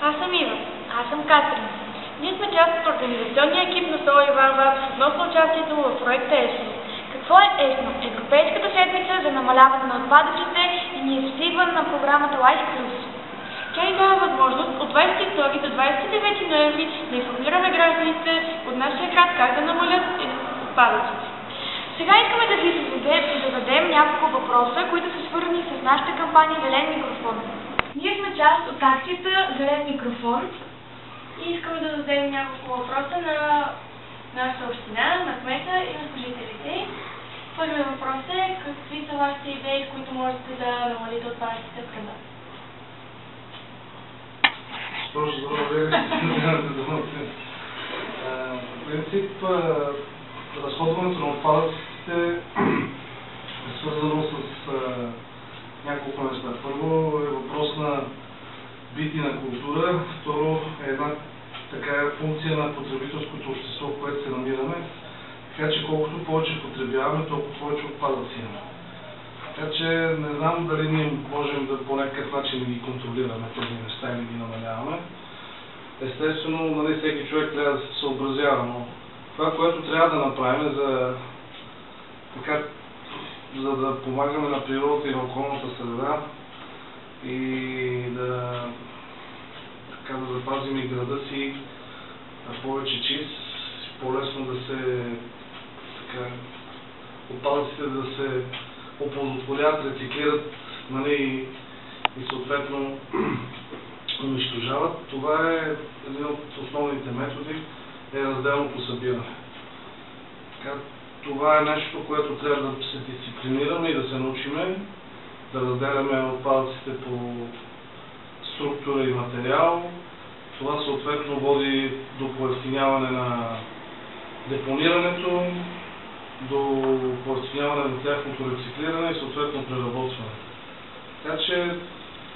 Аз съм Ива. Аз съм Катрин. Ние сме част от организационния екип на СО Иван Вапс относно участието в проекта ЕСНО. Какво е ЕСНО? Европейската седмица за намаляване на отпадъците и ние спиван на програмата Life Plus. Тя ни дава възможност от 22 до 29 ноември да информираме гражданите от нашия град как да намалят отпадъците. Сега искаме да ви зададем няколко въпроса, които са свързани с нашата кампания Зелен микрофон. Ние сме част от акцията Зелен микрофон и искаме да зададем няколко въпроса на нашата община, на кмета и на служителите. Първият въпрос е: какви са вашите идеи, с които можете да намалите отпадъците в града? Точно за да в принцип, разходването на отпадъците е свързано с няколко неща. Първо е въпрос на бит и на култура, второ е една така функция на потребителското общество, в което се намираме. Така че колкото повече потребяваме, толкова повече отпадъци имаме. Така че не знам дали ние можем да по някакъв начин ги контролираме тези неща и ги намаляваме. Естествено, нали, всеки човек трябва да се съобразява, но това, което трябва да направим за да помагаме на природата и на околната среда и да запазим и града си повече чист, по-лесно да се отпадъците да се оползотворят, рециклират, нали, и съответно унищожават. Това е един от основните методи, е разделното събиране. Това е нещо, което трябва да се дисциплинираме и да се научиме, да разделяме отпадъците по структура и материал. Това съответно води до поевтиняване на депонирането, до поевтиняване на тяхното рециклиране и съответно преработване. Така че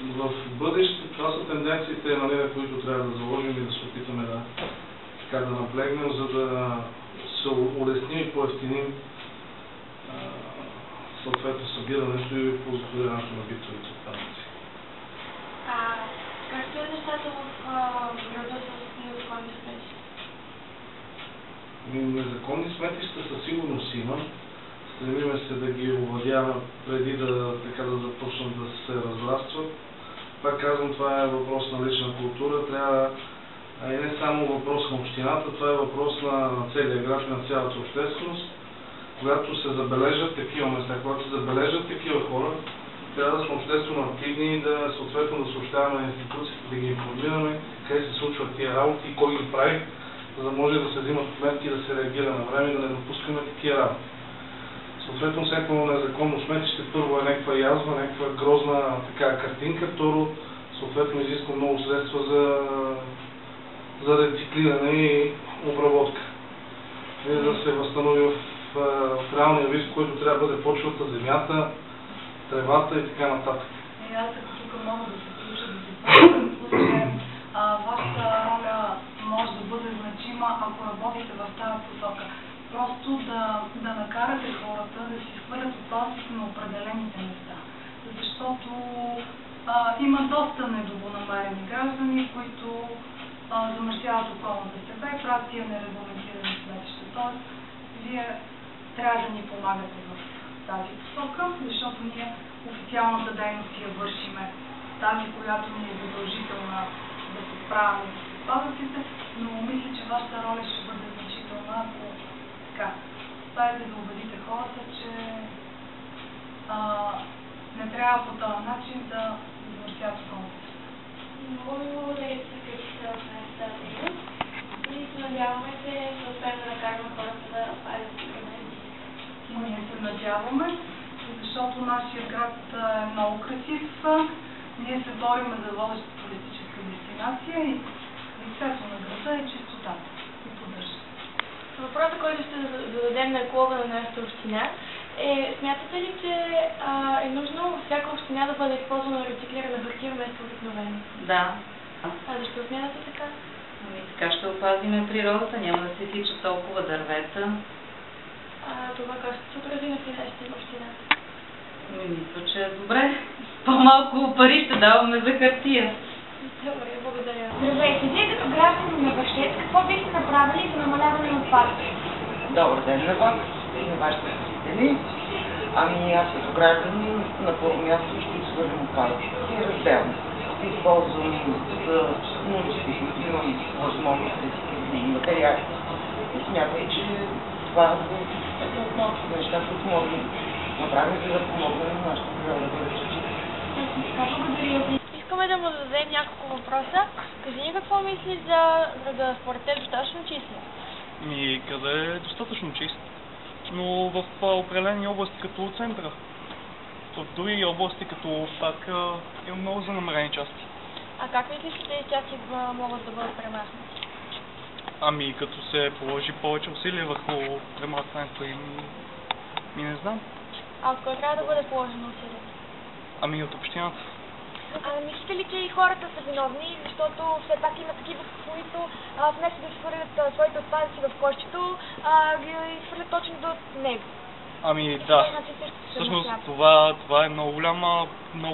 в бъдеще това са тенденциите, на които трябва да заложим и да се опитаме да наблегнем, за да се улесним и поевтиним съответно събирането и оползотворяването на битовите отпадъци. Как стоят нещата в града с незаконни сметища? Незаконни сметища със сигурност има. Стремиме се да ги овладяваме преди да започнат да се разрастват. Пак казвам, това е въпрос на лична култура. Трябва и не само въпрос на общината, това е въпрос на целия град и на цялата общественост. Когато се забележат такива места, когато се забележат такива хора, трябва да сме обществено активни и да съответно да съобщаваме на институциите, да ги информираме къде се случват тия работи и кой ги прави, за да може да се взимат мерки, да се реагира на време и да не допускаме такива работи. Съответно, всяко незаконно сметище първо е някаква язва, някаква грозна картинка, второ съответно изисква много средства за рециклиране и обработка. И да се възстанови в реалния вид, в който трябва да бъде почвата, земята, тревата и така нататък. Аз тук мога да се включа, да се вашата роля може да бъде значима, ако работите в тази посока. Просто да накарате хората да си изхвърлят отпадъците на определените места. Защото има доста недобронамерени граждани, които замърсяват околната среда и правят тия нерегламентирани сметища. Тоест, вие трябва да ни помагате в тази посока, защото ние официалната дейност я вършиме, тази, която ни е задължителна да се справяме с отпадъците, но мисля, че вашата роля ще бъде значителна, ако успеете да убедите хората, че не трябва по този начин да замърсяват околната среда. Много ви благодаря, че се включите в нашата дейност и се надяваме, че ще успеем да накараме хората да пазят града. Ние се надяваме, защото нашия град е много красив. Ние се бориме за водеща туристическа дестинация и лицето на града е чистотата и поддържане. Въпросът, който ще зададем на еколога на нашата община е: смятате ли, че е нужно всяка община да бъде използвана рециклирана хартия вместо обикновена? Да. Защо смятате така? Така ще опазиме природата, няма да се сичат толкова дървета. Това как ще се отрази на финансите на общината? Мисля, че е добре. По-малко пари ще даваме за хартия. Добре, благодаря. Здравейте, вие като граждани на Вършец, какво бихте направили за намаляване на отпадъците? Добър ден на вас и на вашите зрители. Ами аз като гражданин на първо място ще свършим отпадъците разделно. Използвам за нуждите, които имам възможност да си материали. И смятам, че това е от малкото неща, които можем да направим, за да помогнем на нашата природа да бъде чиста. Благодаря ви. Искаме да му зададем няколко въпроса. Кажи ни какво мислиш за града, според теб достатъчно чист? Къде е достатъчно чист, но в определени области като центъра. В други области като пак има много занамерени части. А как мислиш, че тези части могат да бъдат премахнати? Като се положи повече усилия върху премахването им, не знам. А от кой трябва да бъде положено усилие? От общината. Мислите ли, че и хората са виновни, защото все пак има такива, които вместо да изхвърлят своите отпадъци в кошчето, ги изхвърлят точно до него? Да. Всъщност това е много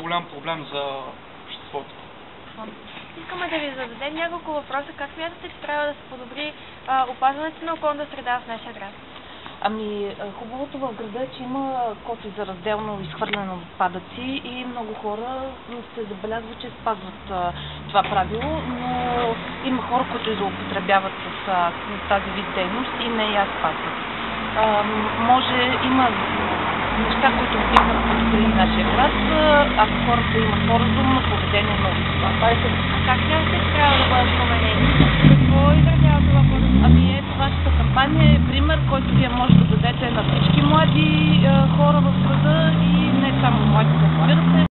голям проблем за обществото. Искаме да ви зададем няколко въпроса. Как смятате, че трябва да се подобри опазването на околната среда в нашия град? Хубавото в града е, че има коти за разделно изхвърляне на отпадъци и много хора се забелязва, че спазват това правило, но има хора, които злоупотребяват с тази вид дейност и не я спазват. Има неща, които биха подобрили нашия град, ако хората имат по-разумно поведение на това. А как смятате, че трябва да бъдат променени? Какво изразява това по-разумно? Ето вашата кампания е пример, който вие може да дадете на всички млади хора в града и не само младите, разбира се.